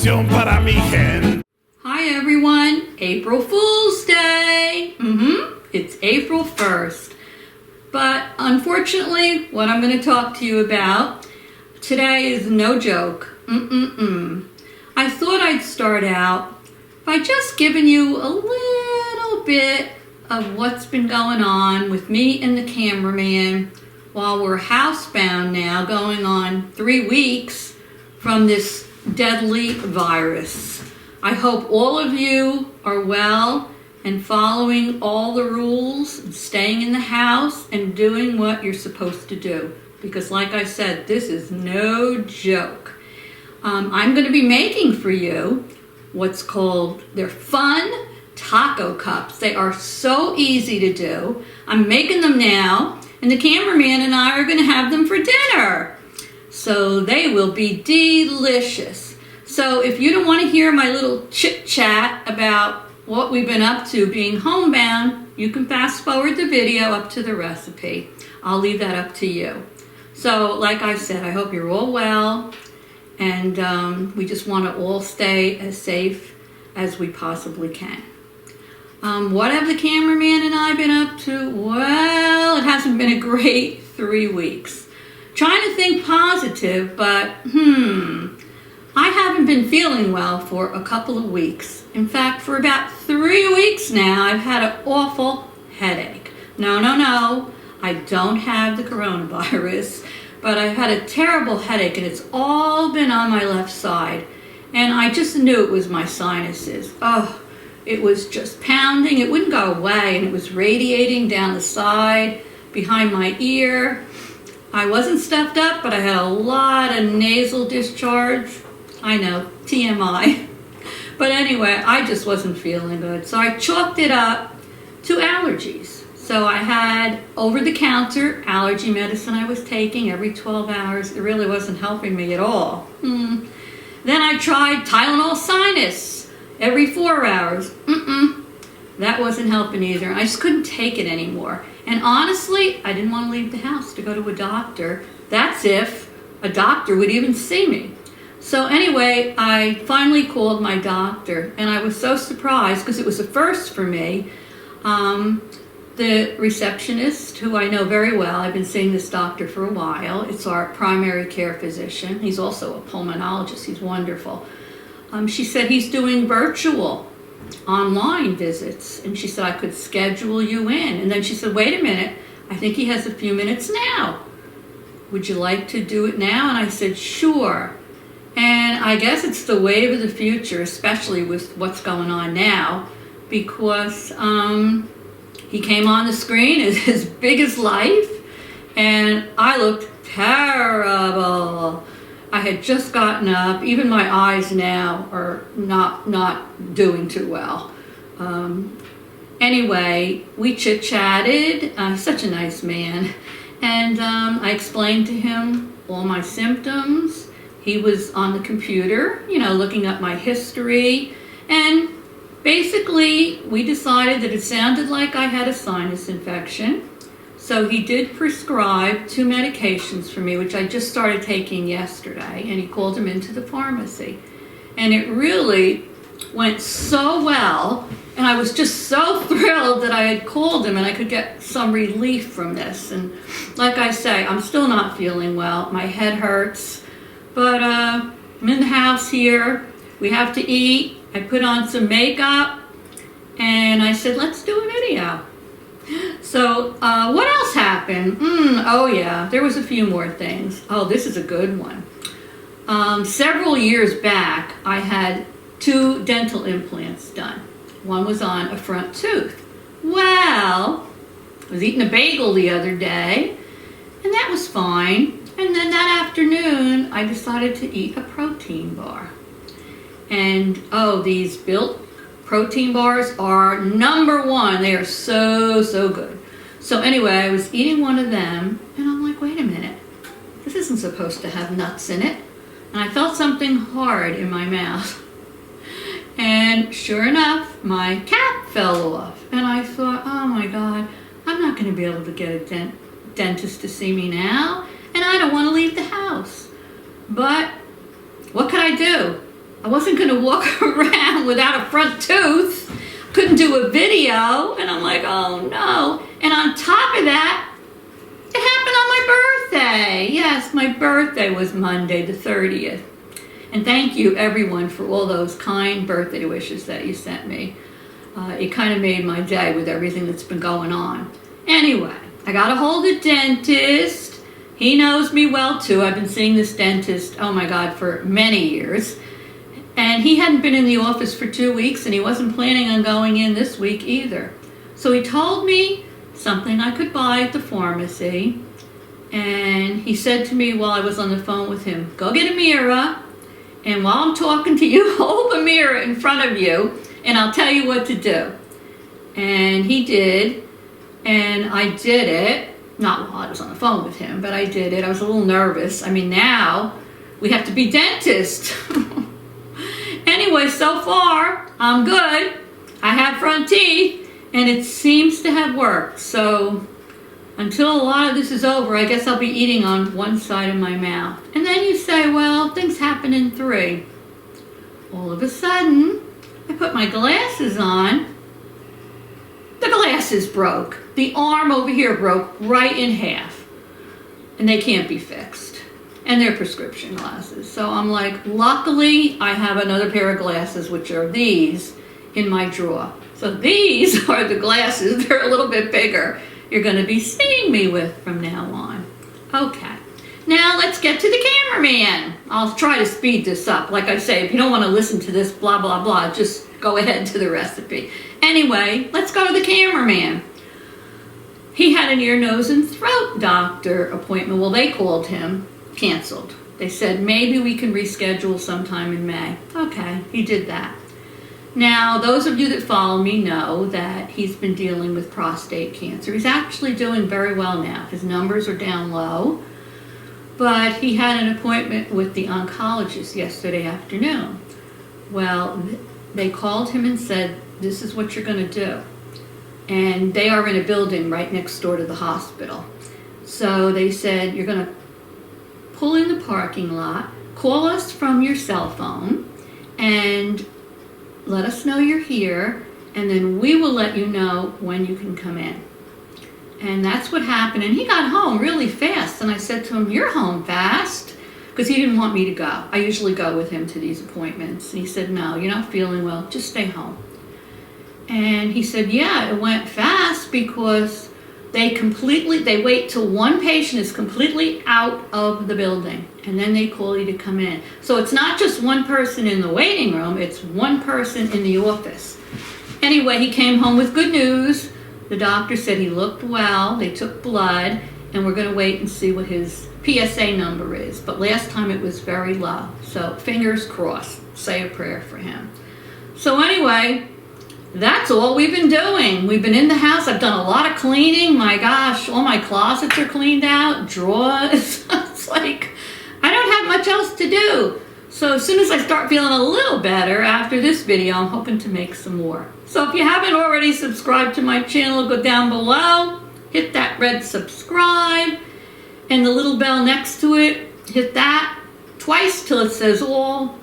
información para mi gente. Hi everyone, April Fool's Day. It's April 1st. But unfortunately, what I'm going to talk to you about today is no joke. I thought I'd start out by just giving you a little bit of what's been going on with me and the cameraman while we're housebound now, going on 3 weeks from this deadly virus. I hope all of you are well and following all the rules and staying in the house and doing what you're supposed to do. Because like I said, this is no joke. I'm going to be making for you what's called, they're fun taco cups. They are so easy to do. I'm making them now, and the cameraman and I are going to have them for dinner. So they will be delicious. So if you don't want to hear my little chit chat about what we've been up to being homebound, you can fast forward the video up to the recipe. I'll leave that up to you. So like I said, I hope you're all well, and we just want to all stay as safe as we possibly can. What have the cameraman and I been up to? Well, it hasn't been a great 3 weeks. Trying to think positive, but I haven't been feeling well for a couple of weeks. In fact, for about 3 weeks now, I've had an awful headache. No, I don't have the coronavirus, but I've had a terrible headache, and it's all been on my left side. And I just knew it was my sinuses. It was just pounding. It wouldn't go away, and it was radiating down the side, behind my ear. I wasn't stuffed up, but I had a lot of nasal discharge. I know, TMI. But anyway, I just wasn't feeling good. So I chalked it up to allergies. So I had over-the-counter allergy medicine I was taking every 12 hours. It really wasn't helping me at all. Then I tried Tylenol sinus every 4 hours. That wasn't helping either. I just couldn't take it anymore. And honestly, I didn't want to leave the house to go to a doctor. That's if a doctor would even see me. So anyway, I finally called my doctor, and I was so surprised because it was a first for me. The receptionist, who I know very well, I've been seeing this doctor for a while. It's our primary care physician. He's also a pulmonologist. He's wonderful. She said he's doing virtual online visits, and she said I could schedule you in. And then she said, wait a minute, I think he has a few minutes now. Would you like to do it now? And I said, sure. And I guess it's the wave of the future, especially with what's going on now, because he came on the screen as big as life, and I looked terrible. I had just gotten up. Even my eyes now are not doing too well. Anyway, we chit-chatted. He's such a nice man. And I explained to him all my symptoms. He was on the computer, looking up my history. And basically, we decided that it sounded like I had a sinus infection. So he did prescribe 2 medications for me, which I just started taking yesterday, and he called them into the pharmacy. And it really went so well, and I was just so thrilled that I had called him and I could get some relief from this. And like I say, I'm still not feeling well. My head hurts, but I'm in the house here. We have to eat. I put on some makeup, and I said, let's do a video. So what else happened? Oh yeah, there was a few more things. Oh, this is a good one. Several years back, I had 2 dental implants done. One was on a front tooth. Well, I was eating a bagel the other day, and that was fine. And then that afternoon, I decided to eat a protein bar. And these Built protein bars are #1. They are so good. So anyway, I was eating one of them, and I'm like, wait a minute. This isn't supposed to have nuts in it. And I felt something hard in my mouth. And sure enough, my cap fell off. And I thought, oh my God, I'm not going to be able to get a dentist to see me now. And I don't want to leave the house. But what could I do? I wasn't going to walk around without a front tooth. Couldn't do a video. And I'm like, oh no. And on top of that, it happened on my birthday. Yes, my birthday was Monday the 30th. And thank you everyone for all those kind birthday wishes that you sent me. It kind of made my day with everything that's been going on. Anyway, I got a hold of the dentist. He knows me well too. I've been seeing this dentist, oh my God, for many years. And he hadn't been in the office for 2 weeks, and he wasn't planning on going in this week either. So he told me something I could buy at the pharmacy. And he said to me while I was on the phone with him, go get a mirror. And while I'm talking to you, hold the mirror in front of you, and I'll tell you what to do. And he did, and I did it. Not while I was on the phone with him, but I did it. I was a little nervous. I mean, now we have to be dentists. Anyway, so far, I'm good. I have front teeth, and it seems to have worked. So until a lot of this is over, I guess I'll be eating on one side of my mouth. And then you say, well, things happen in 3. All of a sudden, I put my glasses on. The glasses broke. The arm over here broke right in half. And they can't be fixed. And they're prescription glasses. So I'm like, luckily, I have another pair of glasses, which are these, in my drawer. So these are the glasses. They're a little bit bigger. You're going to be seeing me with from now on. Okay. Now let's get to the cameraman. I'll try to speed this up. Like I say, if you don't want to listen to this blah, blah, blah, just go ahead to the recipe. Anyway, let's go to the cameraman. He had an ear, nose, and throat doctor appointment. Well, they called him. Canceled. They said maybe we can reschedule sometime in May. Okay, he did that. Now, those of you that follow me know that he's been dealing with prostate cancer. He's actually doing very well now. His numbers are down low. But he had an appointment with the oncologist yesterday afternoon. Well, they called him and said, this is what you're going to do. And they are in a building right next door to the hospital. So they said, you're going to pull in the parking lot, call us from your cell phone, and let us know you're here, and then we will let you know when you can come in. And that's what happened. And he got home really fast. And I said to him, you're home fast? Because he didn't want me to go. I usually go with him to these appointments. And he said, no, you're not feeling well. Just stay home. And he said, yeah, it went fast because they wait till one patient is completely out of the building. And then they call you to come in. So it's not just one person in the waiting room. It's one person in the office. Anyway, he came home with good news. The doctor said he looked well. They took blood. And we're going to wait and see what his PSA number is. But last time it was very low. So fingers crossed. Say a prayer for him. So anyway, that's all we've been doing. We've been in the house. I've done a lot of cleaning. My gosh, all my closets are cleaned out. Drawers. It's like, I don't have much else to do. So as soon as I start feeling a little better after this video, I'm hoping to make some more. So if you haven't already subscribed to my channel, go down below. Hit that red subscribe. And the little bell next to it, hit that twice till it says all.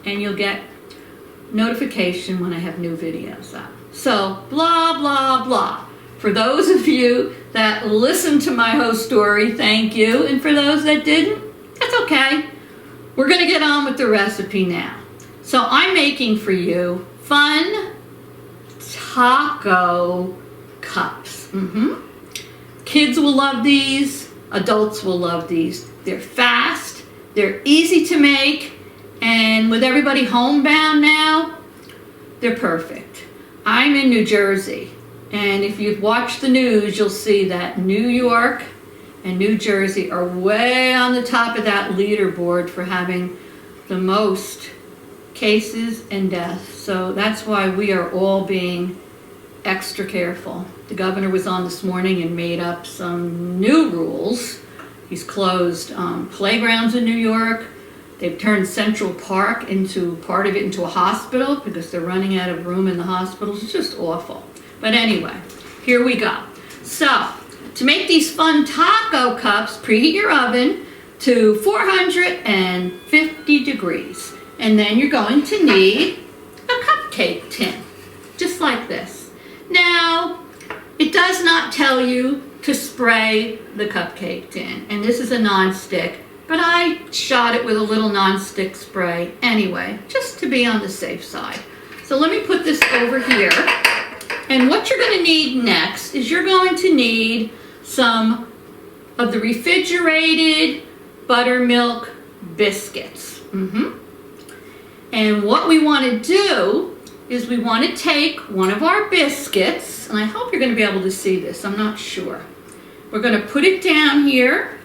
And you'll get notification when I have new videos up. So, blah, blah, blah. For those of you that listened to my whole story, thank you. And for those that didn't, that's okay. We're going to get on with the recipe now. So I'm making for you fun taco cups. Kids will love these. Adults will love these. They're fast. They're easy to make. And with everybody homebound now, they're perfect. I'm in New Jersey. And if you've watched the news, you'll see that New York and New Jersey are way on the top of that leaderboard for having the most cases and deaths. So that's why we are all being extra careful. The governor was on this morning and made up some new rules. He's closed playgrounds in New York. They've turned Central Park part of it into a hospital because they're running out of room in the hospitals. It's just awful. But anyway, here we go. So, to make these fun taco cups, preheat your oven to 450 degrees. And then you're going to need a cupcake tin, just like this. Now, it does not tell you to spray the cupcake tin, and this is a non-stick, but I shot it with a little non-stick spray anyway, just to be on the safe side. So let me put this over here, and what you're going to need next is you're going to need some of the refrigerated buttermilk biscuits. And what we want to do is we want to take one of our biscuits, and I hope you're going to be able to see this, I'm not sure. We're going to put it down here,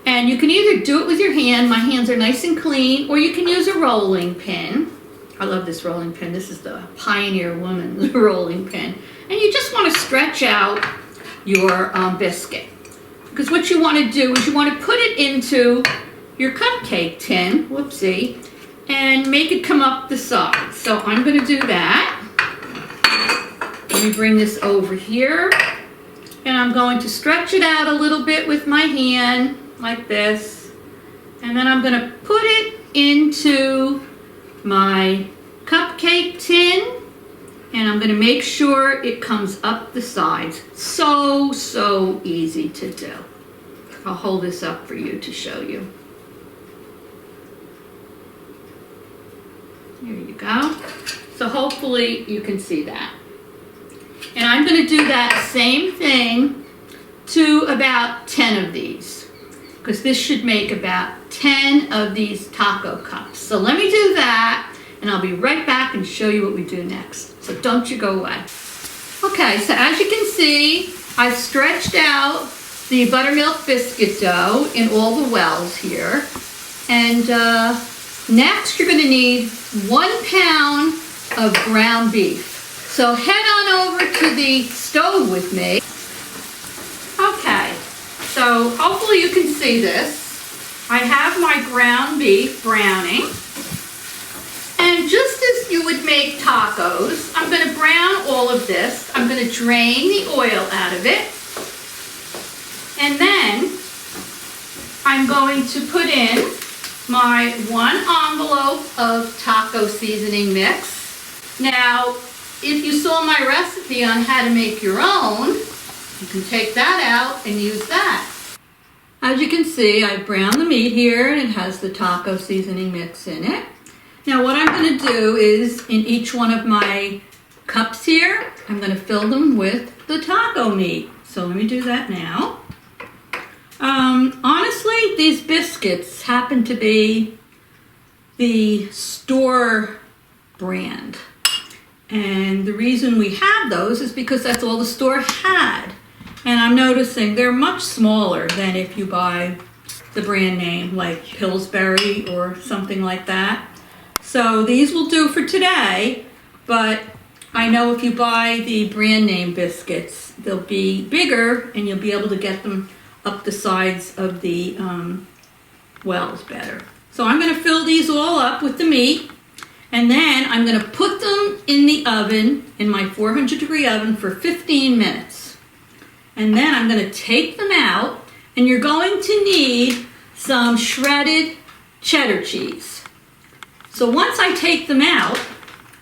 and you can either do it with your hand, my hands are nice and clean, or you can use a rolling pin. I love this rolling pin, this is the Pioneer Woman's rolling pin. And you just want to stretch out your biscuit. Because what you want to do is you want to put it into your cupcake tin, whoopsie, and make it come up the side. So I'm going to do that. Let me bring this over here. And I'm going to stretch it out a little bit with my hand, like this. And then I'm going to put it into my cupcake tin. And I'm going to make sure it comes up the sides. So easy to do. I'll hold this up for you to show you. Here you go. So hopefully you can see that. And I'm going to do that same thing to about 10 of these, because this should make about 10 of these taco cups. So let me do that, and I'll be right back and show you what we do next. So don't you go away. Okay, so as you can see, I stretched out the buttermilk biscuit dough in all the wells here. And next you're going to need 1 pound of ground beef. So head on over to the stove with me. Okay, so hopefully you can see this. I have my ground beef browning. And just as you would make tacos, I'm going to brown all of this. I'm going to drain the oil out of it. And then I'm going to put in my 1 envelope of taco seasoning mix. Now, if you saw my recipe on how to make your own, you can take that out and use that. As you can see, I browned the meat here, and it has the taco seasoning mix in it. Now what I'm going to do is, in each one of my cups here, I'm going to fill them with the taco meat. So let me do that now. Honestly, these biscuits happen to be the store brand. And the reason we have those is because that's all the store had. And I'm noticing they're much smaller than if you buy the brand name, like Pillsbury or something like that. So these will do for today, but I know if you buy the brand name biscuits, they'll be bigger and you'll be able to get them up the sides of the wells better. So I'm going to fill these all up with the meat. And then I'm going to put them in the oven, in my 400-degree oven, for 15 minutes. And then I'm going to take them out, and you're going to need some shredded cheddar cheese. So once I take them out,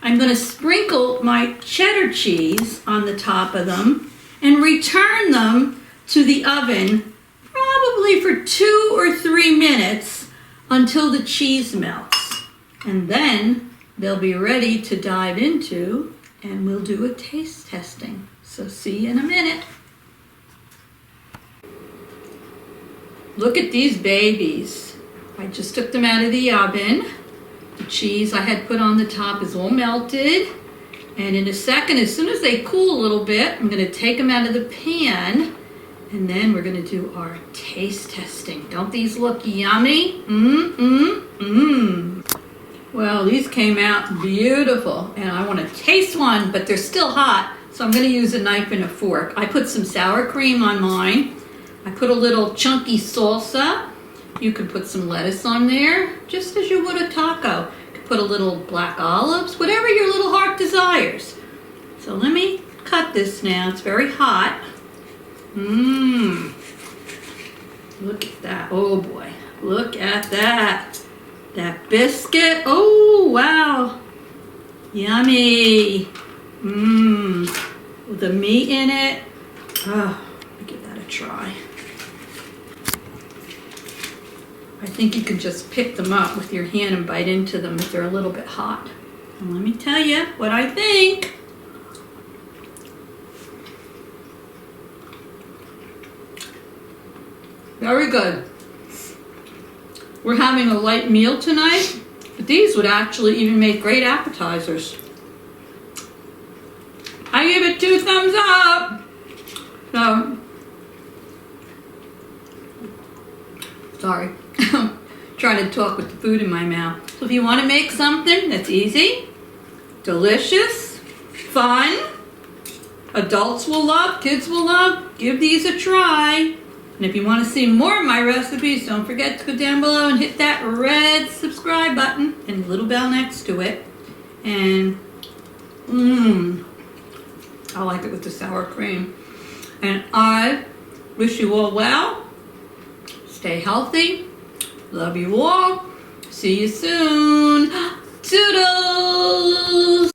I'm going to sprinkle my cheddar cheese on the top of them and return them to the oven probably for 2 or 3 minutes until the cheese melts. And then they'll be ready to dive into, and we'll do a taste testing. So see you in a minute. Look at these babies. I just took them out of the oven. The cheese I had put on the top is all melted. And in a second, as soon as they cool a little bit, I'm going to take them out of the pan. And then we're going to do our taste testing. Don't these look yummy? Well, these came out beautiful, and I want to taste one, but they're still hot, so I'm going to use a knife and a fork. I put some sour cream on mine. I put a little chunky salsa. You could put some lettuce on there, just as you would a taco. You could put a little black olives, whatever your little heart desires. So let me cut this now. It's very hot. Look at that. Oh boy, look at that. That biscuit, oh wow, yummy. With the meat in it. Oh, let me give that a try. I think you can just pick them up with your hand and bite into them if they're a little bit hot. And let me tell you what I think. Very good. We're having a light meal tonight, but these would actually even make great appetizers. I give it 2 thumbs up. So, sorry, trying to talk with the food in my mouth. So if you want to make something that's easy, delicious, fun, adults will love, kids will love, give these a try. And if you want to see more of my recipes, don't forget to go down below and hit that red subscribe button and the little bell next to it. And I like it with the sour cream. And I wish you all well. Stay healthy. Love you all. See you soon. Toodles!